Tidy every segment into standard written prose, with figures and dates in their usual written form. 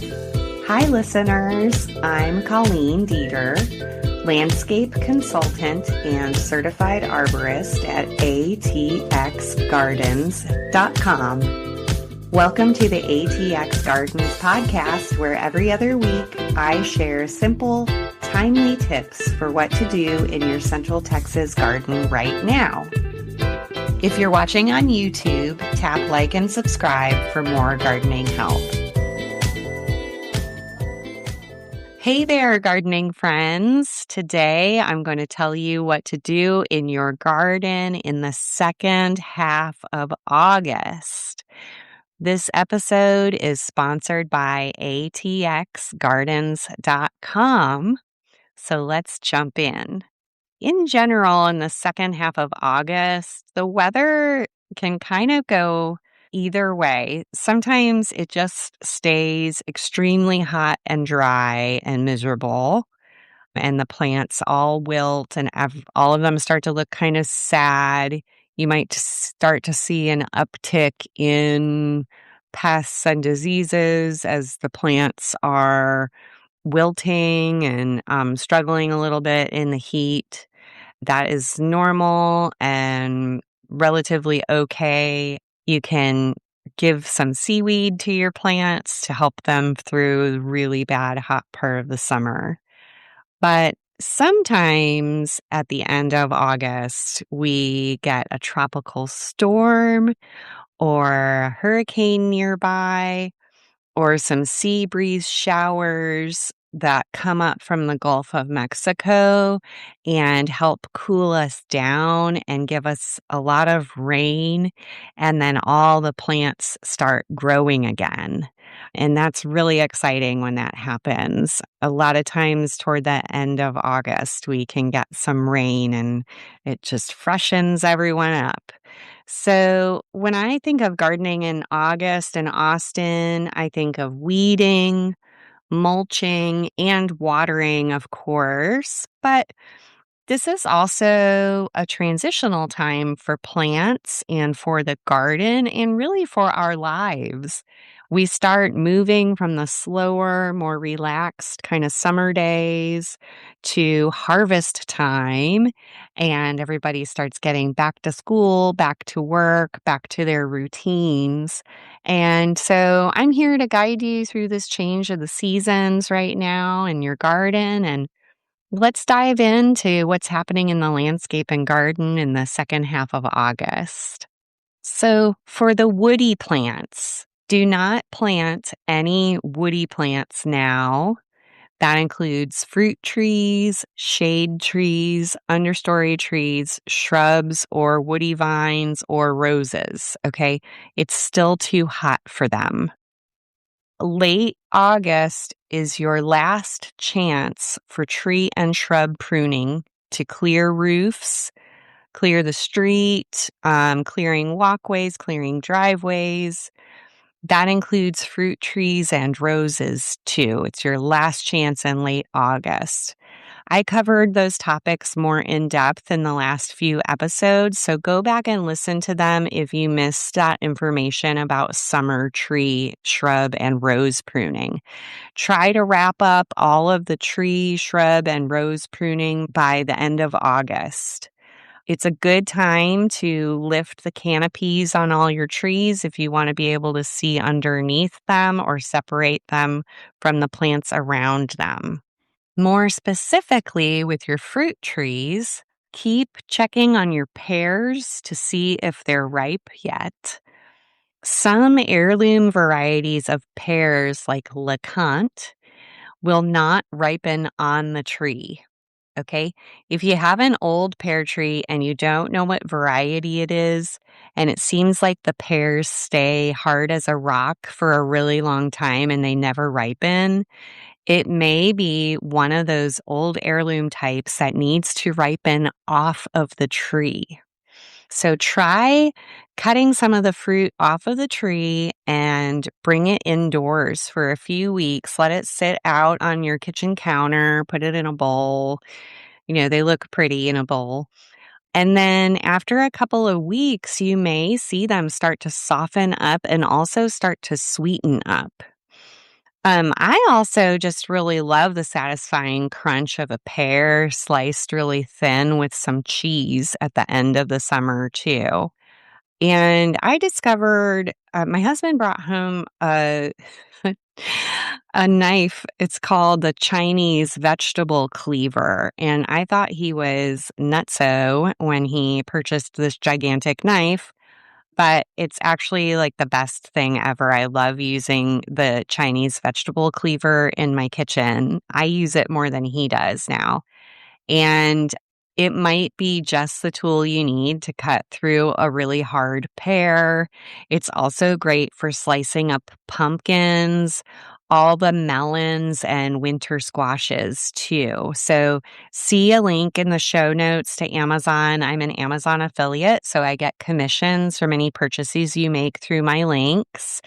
Hi, listeners. I'm Colleen Dieter, landscape consultant and certified arborist at ATXGardens.com. Welcome to the ATX Gardens Podcast, where every other week I share simple, timely tips for what to do in your Central Texas garden right now. If you're watching on YouTube, tap like and subscribe for more gardening help. Hey there, gardening friends. Today, I'm going to tell you what to do in your garden in the second half of August. This episode is sponsored by ATXGardens.com. So let's jump in. In general, in the second half of August, the weather can kind of go either way. Sometimes it just stays extremely hot and dry and miserable, and the plants all wilt and all of them start to look kind of sad. You might start to see an uptick in pests and diseases as the plants are wilting and struggling a little bit in the heat. That is normal and relatively okay. You can give some seaweed to your plants to help them through the really bad hot part of the summer. But sometimes at the end of August, we get a tropical storm or a hurricane nearby, or some sea breeze showers that come up from the Gulf of Mexico and help cool us down and give us a lot of rain. And then all the plants start growing again. And that's really exciting when that happens. A lot of times toward the end of August, we can get some rain and it just freshens everyone up. So when I think of gardening in August in Austin, I think of weeding, mulching, and watering, of course. But this is also a transitional time for plants and for the garden and really for our lives. We start moving from the slower, more relaxed kind of summer days to harvest time, and everybody starts getting back to school, back to work, back to their routines. And so I'm here to guide you through this change of the seasons right now in your garden, and let's dive into what's happening in the landscape and garden in the second half of August. So for the woody plants, do not plant any woody plants now. That includes fruit trees, shade trees, understory trees, shrubs, or woody vines, or roses, okay? It's still too hot for them. Late August is your last chance for tree and shrub pruning to clear roofs, clear the street, clearing walkways, clearing driveways. That includes fruit trees and roses too. It's your last chance in late August. I covered those topics more in depth in the last few episodes, so go back and listen to them if you missed that information about summer tree, shrub, and rose pruning. Try to wrap up all of the tree, shrub, and rose pruning by the end of August. It's a good time to lift the canopies on all your trees if you want to be able to see underneath them or separate them from the plants around them. More specifically, with your fruit trees, keep checking on your pears to see if they're ripe yet. Some heirloom varieties of pears, like LeConte, will not ripen on the tree. Okay, if you have an old pear tree and you don't know what variety it is, and it seems like the pears stay hard as a rock for a really long time and they never ripen, it may be one of those old heirloom types that needs to ripen off of the tree. So try cutting some of the fruit off of the tree and bring it indoors for a few weeks. Let it sit out on your kitchen counter, put it in a bowl. They look pretty in a bowl. And then after a couple of weeks, you may see them start to soften up and also start to sweeten up. I also just really love the satisfying crunch of a pear sliced really thin with some cheese at the end of the summer, too. And I discovered my husband brought home a a knife. It's called the Chinese vegetable cleaver, and I thought he was nutso when he purchased this gigantic knife, but it's actually like the best thing ever. I love using the Chinese vegetable cleaver in my kitchen. I use it more than he does now. And it might be just the tool you need to cut through a really hard pear. It's also great for slicing up pumpkins, all the melons and winter squashes too. So see a link in the show notes to Amazon. I'm an Amazon affiliate, so I get commissions from any purchases you make through my links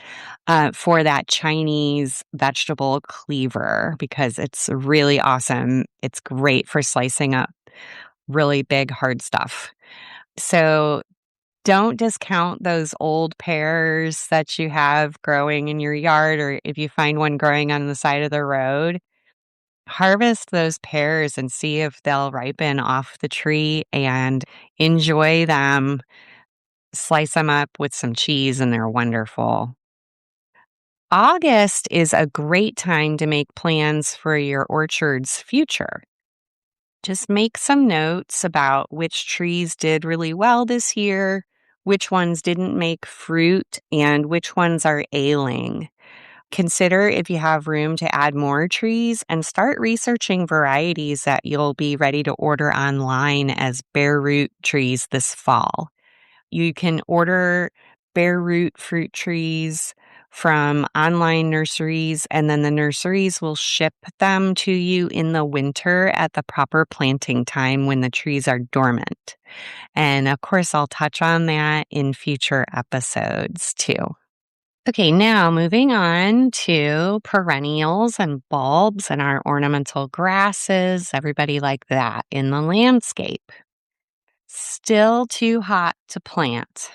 for that Chinese vegetable cleaver because it's really awesome. It's great for slicing up really big, hard stuff. So don't discount those old pears that you have growing in your yard, or if you find one growing on the side of the road. Harvest those pears and see if they'll ripen off the tree and enjoy them. Slice them up with some cheese, and they're wonderful. August is a great time to make plans for your orchard's future. Just make some notes about which trees did really well this year, which ones didn't make fruit, and which ones are ailing. Consider if you have room to add more trees and start researching varieties that you'll be ready to order online as bare root trees this fall. You can order bare root fruit trees from online nurseries, and then the nurseries will ship them to you in the winter at the proper planting time when the trees are dormant. And of course, I'll touch on that in future episodes too. Okay, now moving on to perennials and bulbs and our ornamental grasses. Everybody like that in the landscape. Still too hot to plant.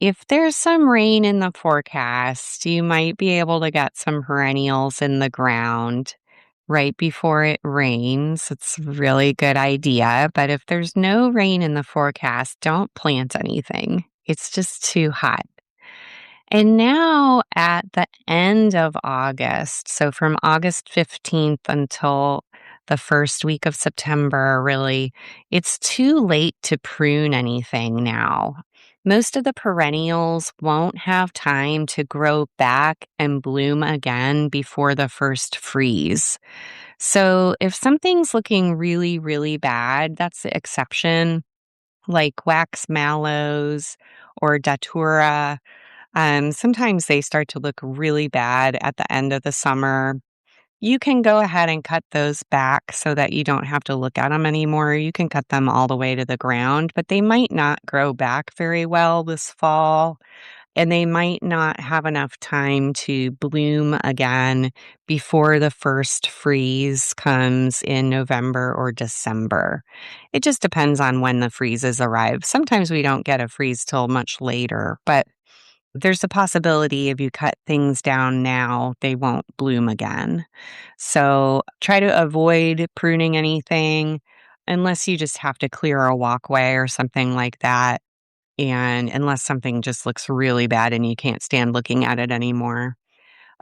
If there's some rain in the forecast, you might be able to get some perennials in the ground right before it rains. It's a really good idea. But if there's no rain in the forecast, don't plant anything. It's just too hot. And now at the end of August, so from August 15th until the first week of September, really, it's too late to prune anything now. Most of the perennials won't have time to grow back and bloom again before the first freeze. So if something's looking really, really bad, that's the exception, like wax mallows or datura. Sometimes they start to look really bad at the end of the summer. You can go ahead and cut those back so that you don't have to look at them anymore. You can cut them all the way to the ground, but they might not grow back very well this fall, and they might not have enough time to bloom again before the first freeze comes in November or December. It just depends on when the freezes arrive. Sometimes we don't get a freeze till much later, but there's a possibility if you cut things down now, they won't bloom again. So try to avoid pruning anything unless you just have to clear a walkway or something like that. And unless something just looks really bad and you can't stand looking at it anymore.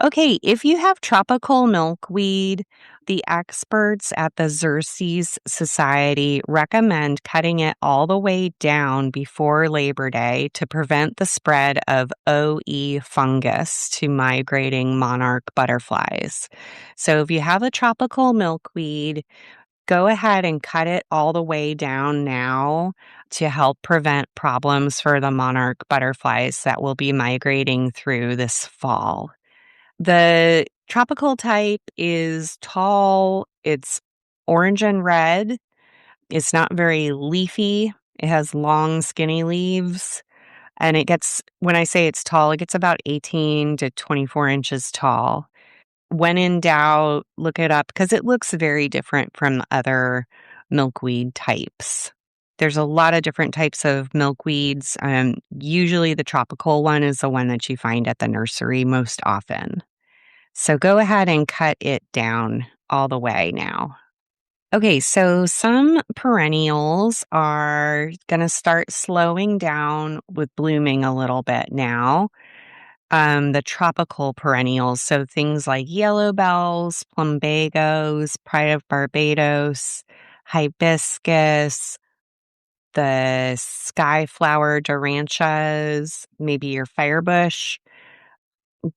Okay, if you have tropical milkweed, the experts at the Xerces Society recommend cutting it all the way down before Labor Day to prevent the spread of OE fungus to migrating monarch butterflies. So if you have a tropical milkweed, go ahead and cut it all the way down now to help prevent problems for the monarch butterflies that will be migrating through this fall. The tropical type is tall, it's orange and red, it's not very leafy, it has long, skinny leaves, and when I say it's tall, it gets about 18 to 24 inches tall. When in doubt, look it up because it looks very different from other milkweed types. There's a lot of different types of milkweeds. Usually the tropical one is the one that you find at the nursery most often. So go ahead and cut it down all the way now. Okay, so some perennials are going to start slowing down with blooming a little bit now. The tropical perennials, so things like yellow bells, plumbagos, pride of Barbados, hibiscus, the sky flower durantas, maybe your firebush.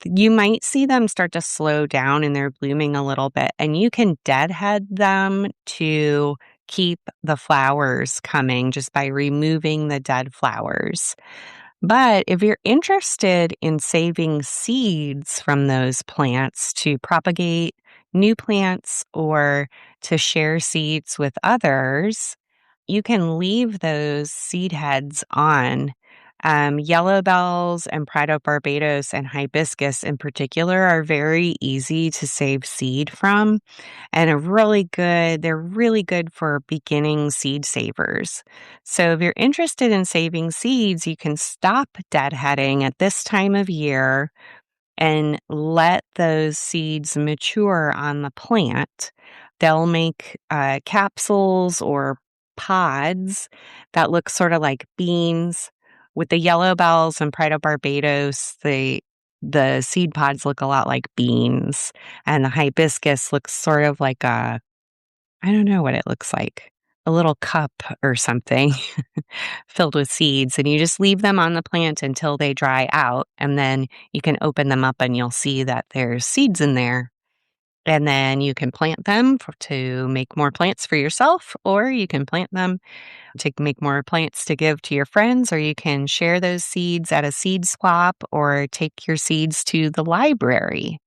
You might see them start to slow down and they're blooming a little bit, and you can deadhead them to keep the flowers coming just by removing the dead flowers. But if you're interested in saving seeds from those plants to propagate new plants or to share seeds with others, you can leave those seed heads on. Yellow bells and Pride of Barbados and hibiscus in particular are very easy to save seed from and they're really good for beginning seed savers. So if you're interested in saving seeds, you can stop deadheading at this time of year and let those seeds mature on the plant. They'll make capsules or pods that look sort of like beans. With the yellow bells and Pride of Barbados, the seed pods look a lot like beans, and the hibiscus looks sort of like I don't know what it looks like, a little cup or something filled with seeds, and you just leave them on the plant until they dry out, and then you can open them up and you'll see that there's seeds in there. And then you can plant them to make more plants for yourself, or you can plant them to make more plants to give to your friends, or you can share those seeds at a seed swap or take your seeds to the library.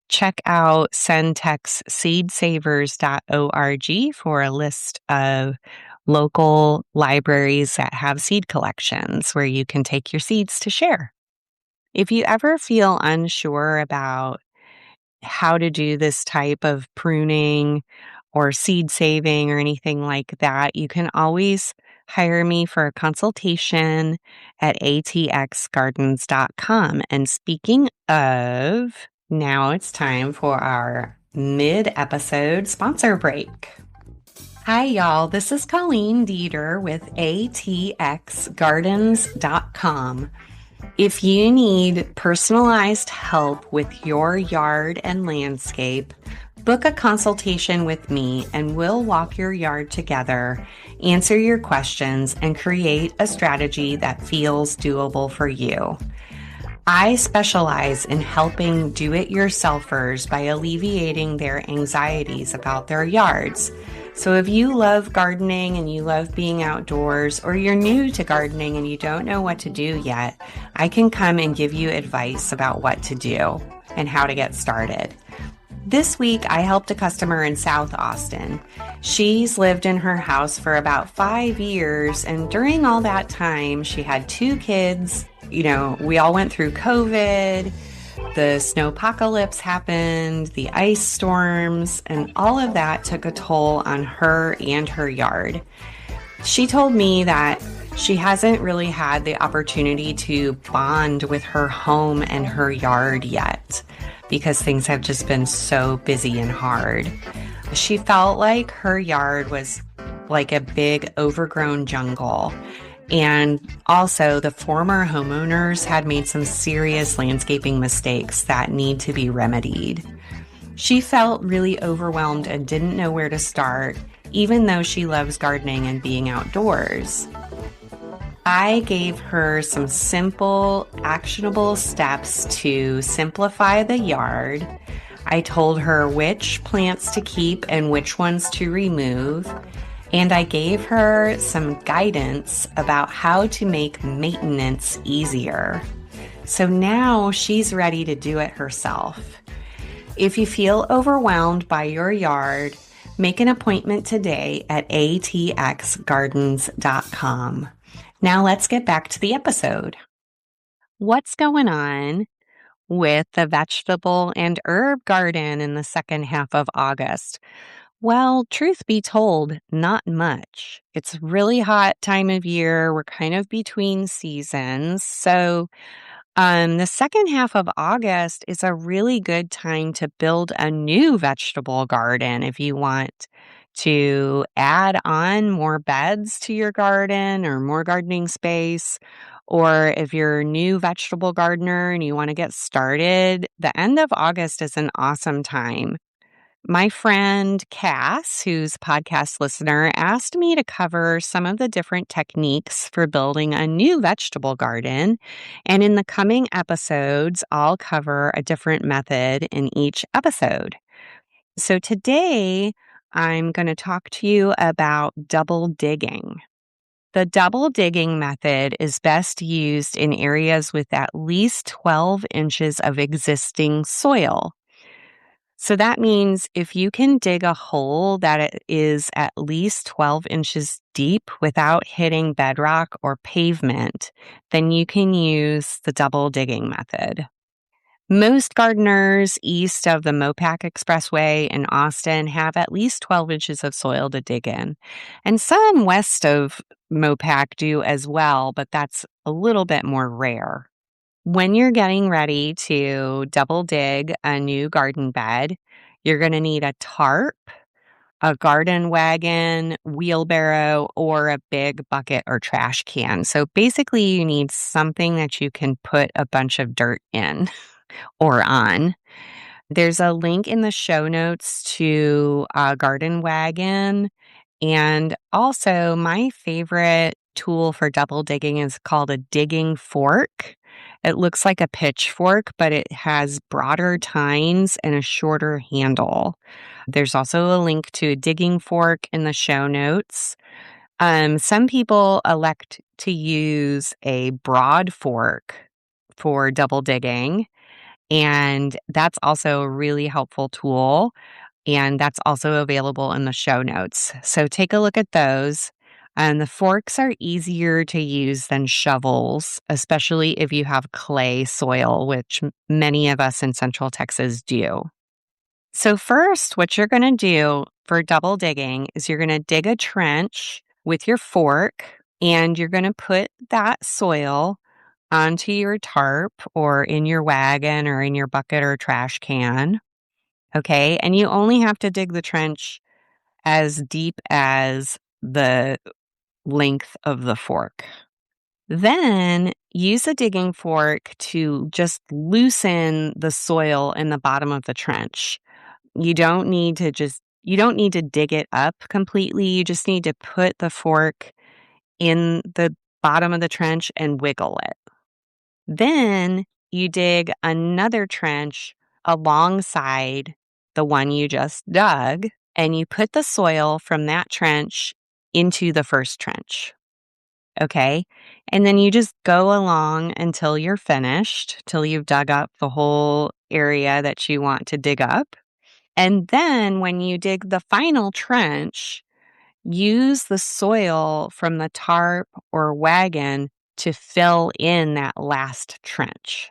Check out centexseedsavers.org for a list of local libraries that have seed collections where you can take your seeds to share. If you ever feel unsure about how to do this type of pruning or seed saving or anything like that, you can always hire me for a consultation at ATXGardens.com. And speaking of, now it's time for our mid-episode sponsor break. Hi, y'all. This is Colleen Dieter with ATXGardens.com. If you need personalized help with your yard and landscape, book a consultation with me and we'll walk your yard together, answer your questions, and create a strategy that feels doable for you. I specialize in helping do-it-yourselfers by alleviating their anxieties about their yards. So if you love gardening and you love being outdoors, or you're new to gardening and you don't know what to do yet, I can come and give you advice about what to do and how to get started. This week, I helped a customer in South Austin. She's lived in her house for about 5 years, and during all that time, she had 2 kids. You know, we all went through COVID. The snowpocalypse happened, the ice storms, and all of that took a toll on her and her yard. She told me that she hasn't really had the opportunity to bond with her home and her yard yet because things have just been so busy and hard. She felt like her yard was like a big overgrown jungle. And also, the former homeowners had made some serious landscaping mistakes that need to be remedied. She felt really overwhelmed and didn't know where to start, even though she loves gardening and being outdoors. I gave her some simple, actionable steps to simplify the yard. I told her which plants to keep and which ones to remove. And I gave her some guidance about how to make maintenance easier. So now she's ready to do it herself. If you feel overwhelmed by your yard, make an appointment today at atxgardens.com. Now let's get back to the episode. What's going on with the vegetable and herb garden in the second half of August? Well, truth be told, not much. It's really hot time of year. We're kind of between seasons. So The second half of August is a really good time to build a new vegetable garden if you want to add on more beds to your garden or more gardening space. Or if you're a new vegetable gardener and you want to get started, the end of August is an awesome time. My friend Cass, who's a podcast listener, asked me to cover some of the different techniques for building a new vegetable garden. And in the coming episodes, I'll cover a different method in each episode. So today, I'm going to talk to you about double digging. The double digging method is best used in areas with at least 12 inches of existing soil. So that means if you can dig a hole that it is at least 12 inches deep without hitting bedrock or pavement, then you can use the double digging method. Most gardeners east of the Mopac Expressway in Austin have at least 12 inches of soil to dig in. And some west of Mopac do as well, but that's a little bit more rare. When you're getting ready to double dig a new garden bed, you're going to need a tarp, a garden wagon, wheelbarrow, or a big bucket or trash can. So basically, you need something that you can put a bunch of dirt in or on. There's a link in the show notes to a garden wagon. And also, my favorite tool for double digging is called a digging fork. It looks like a pitchfork, but it has broader tines and a shorter handle. There's also a link to a digging fork in the show notes. Some people elect to use a broad fork for double digging, and that's also a really helpful tool. And that's also available in the show notes. So take a look at those. And the forks are easier to use than shovels, especially if you have clay soil, which many of us in Central Texas do. So first, what you're going to do for double digging is you're going to dig a trench with your fork, and you're going to put that soil onto your tarp or in your wagon or in your bucket or trash can. Okay, and you only have to dig the trench as deep as the length of the fork. Then use a digging fork to just loosen the soil in the bottom of the trench. You don't need to dig it up completely. You just need to put the fork in the bottom of the trench and wiggle it. Then you dig another trench alongside the one you just dug, and you put the soil from that trench into the first trench. Okay. And then you just go along until you're finished, till you've dug up the whole area that you want to dig up. And then when you dig the final trench, use the soil from the tarp or wagon to fill in that last trench.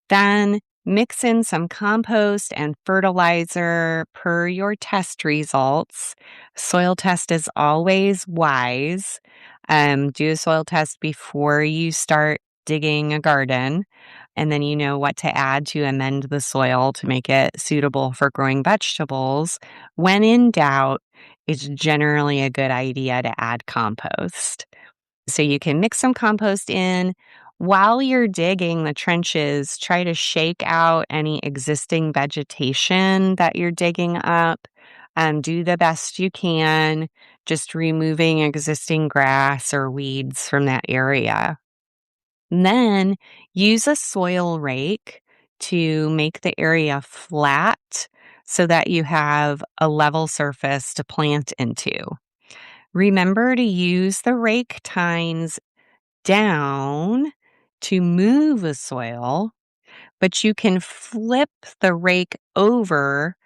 Then mix in some compost and fertilizer per your test results. Soil test is always wise. Do a soil test before you start digging a garden, and then you know what to add to amend the soil to make it suitable for growing vegetables. When in doubt, it's generally a good idea to add compost. So you can mix some compost in. While you're digging the trenches, try to shake out any existing vegetation that you're digging up. Do the best you can, just removing existing grass or weeds from that area. And then use a soil rake to make the area flat so that you have a level surface to plant into. Remember to use the rake tines down to move the soil, but you can flip the rake over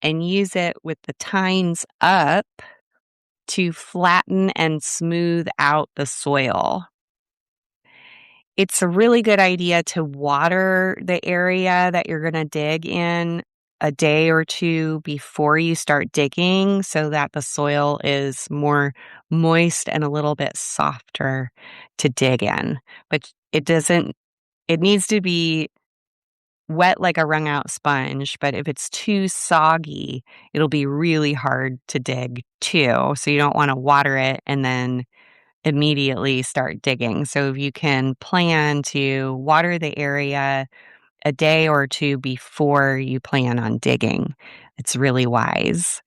and use it with the tines up to flatten and smooth out the soil. It's a really good idea to water the area that you're going to dig in a day or two before you start digging so that the soil is more moist and a little bit softer to dig in. But it doesn't It needs to be wet like a wrung out sponge, but if it's too soggy, it'll be really hard to dig too. So you don't want to water it and then immediately start digging. So if you can plan to water the area a day or two before you plan on digging, it's really wise.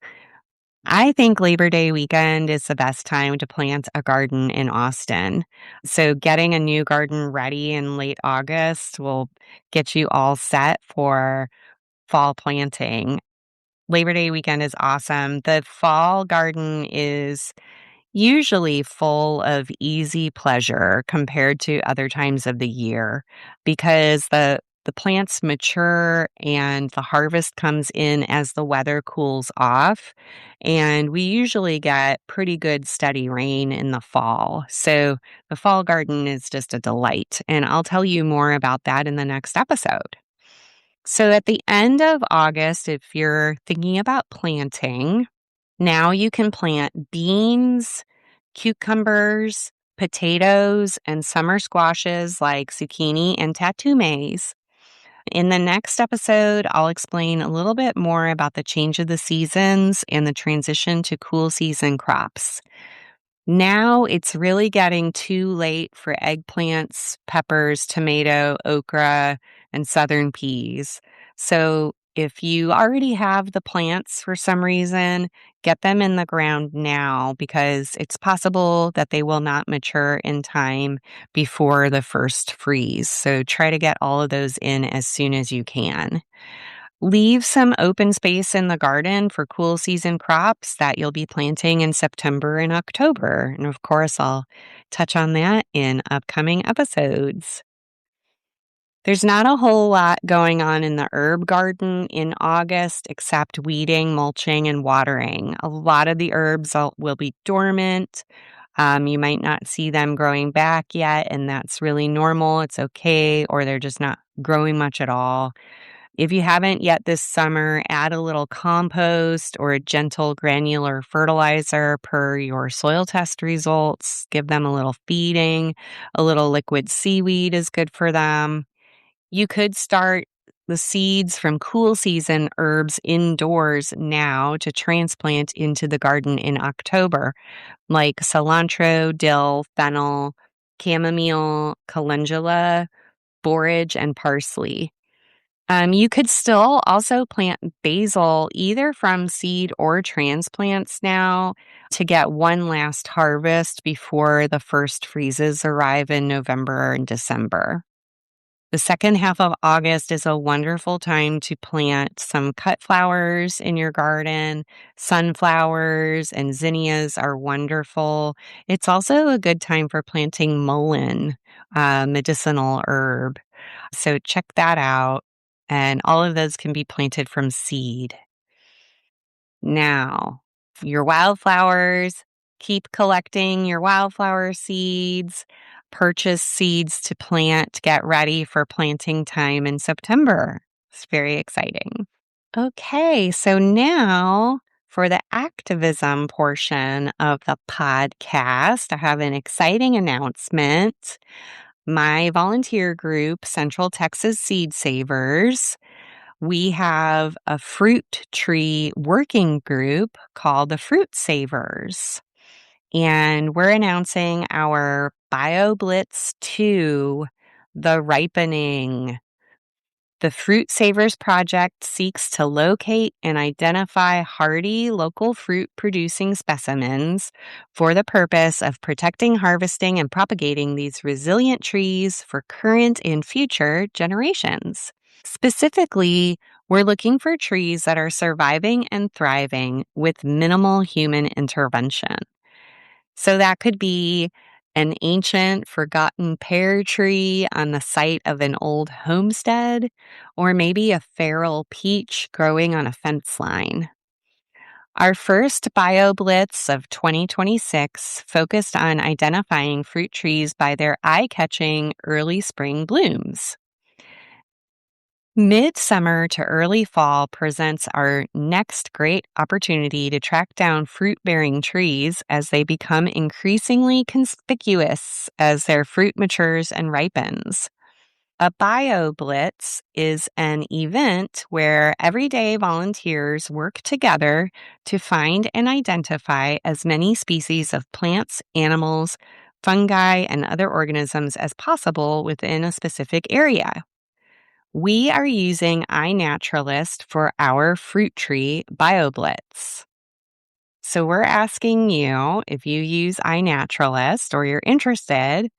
I think Labor Day weekend is the best time to plant a garden in Austin. So, getting a new garden ready in late August will get you all set for fall planting. Labor Day weekend is awesome. The fall garden is usually full of easy pleasure compared to other times of the year because the plants mature and the harvest comes in as the weather cools off, and we usually get pretty good steady rain in the fall. So the fall garden is just a delight, and I'll tell you more about that in the next episode. So at the end of August, if you're thinking about planting, now you can plant beans, cucumbers, potatoes, and summer squashes like zucchini and tattoo maize. In the next episode, I'll explain a little bit more about the change of the seasons and the transition to cool season crops. Now it's really getting too late for eggplants, peppers, tomato, okra, and southern peas. So if you already have the plants for some reason, get them in the ground now because it's possible that they will not mature in time before the first freeze. So try to get all of those in as soon as you can. Leave some open space in the garden for cool season crops that you'll be planting in September and October. And of course, I'll touch on that in upcoming episodes. There's not a whole lot going on in the herb garden in August except weeding, mulching, and watering. A lot of the herbs will be dormant. You might not see them growing back yet, and that's really normal. It's okay, or they're just not growing much at all. If you haven't yet this summer, add a little compost or a gentle granular fertilizer per your soil test results. Give them a little feeding. A little liquid seaweed is good for them. You could start the seeds from cool season herbs indoors now to transplant into the garden in October, like cilantro, dill, fennel, chamomile, calendula, borage, and parsley. You could still also plant basil either from seed or transplants now to get one last harvest before the first freezes arrive in November and December. The second half of August is a wonderful time to plant some cut flowers in your garden. Sunflowers and zinnias are wonderful. It's also a good time for planting mullein, a medicinal herb. So check that out. And all of those can be planted from seed. Now, your wildflowers, keep collecting your wildflower seeds, purchase seeds to plant, get ready for planting time in September. It's very exciting. Okay, so now for the activism portion of the podcast, I have an exciting announcement. My volunteer group, Central Texas Seed Savers, we have a fruit tree working group called the Fruit Savers. And we're announcing our BioBlitz 2, the ripening. The Fruit Savers Project seeks to locate and identify hardy local fruit producing specimens for the purpose of protecting, harvesting, and propagating these resilient trees for current and future generations. Specifically, we're looking for trees that are surviving and thriving with minimal human intervention. So that could be an ancient, forgotten pear tree on the site of an old homestead, or maybe a feral peach growing on a fence line. Our first BioBlitz of 2026 focused on identifying fruit trees by their eye-catching early spring blooms. Midsummer to early fall presents our next great opportunity to track down fruit-bearing trees as they become increasingly conspicuous as their fruit matures and ripens. A BioBlitz is an event where everyday volunteers work together to find and identify as many species of plants, animals, fungi, and other organisms as possible within a specific area. We are using iNaturalist for our fruit tree, BioBlitz. So we're asking you if you use iNaturalist or you're interested.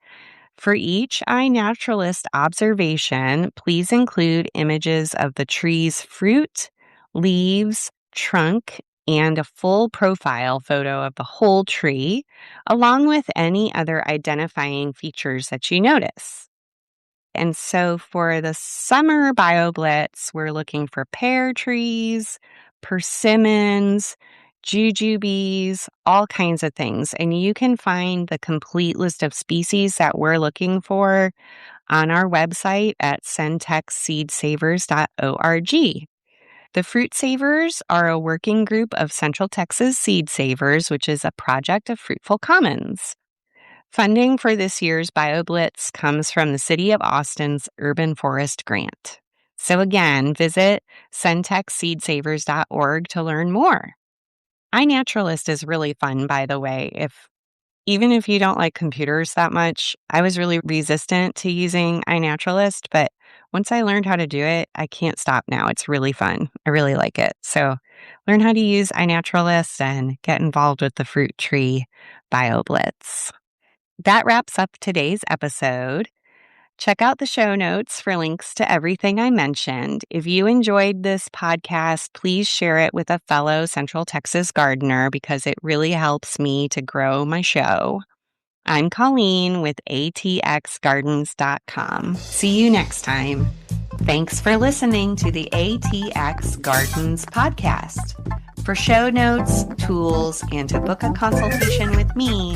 For each iNaturalist observation, please include images of the tree's fruit, leaves, trunk, and a full profile photo of the whole tree, along with any other identifying features that you notice. And so for the summer BioBlitz, we're looking for pear trees, persimmons, jujubes, all kinds of things. And you can find the complete list of species that we're looking for on our website at centexseedsavers.org. The Fruit Savers are a working group of Central Texas Seed Savers, which is a project of Fruitful Commons. Funding for this year's BioBlitz comes from the City of Austin's Urban Forest Grant. So again, visit centexseedsavers.org to learn more. iNaturalist is really fun, by the way. Even if you don't like computers that much, I was really resistant to using iNaturalist, but once I learned how to do it, I can't stop now. It's really fun. I really like it. So learn how to use iNaturalist and get involved with the fruit tree BioBlitz. That wraps up today's episode. Check out the show notes for links to everything I mentioned. If you enjoyed this podcast, please share it with a fellow Central Texas gardener because it really helps me to grow my show. I'm Colleen with ATXGardens.com. See you next time. Thanks for listening to the ATX Gardens Podcast. For show notes, tools, and to book a consultation with me,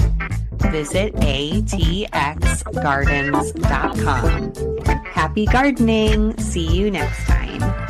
visit ATXGardens.com. Happy gardening! See you next time.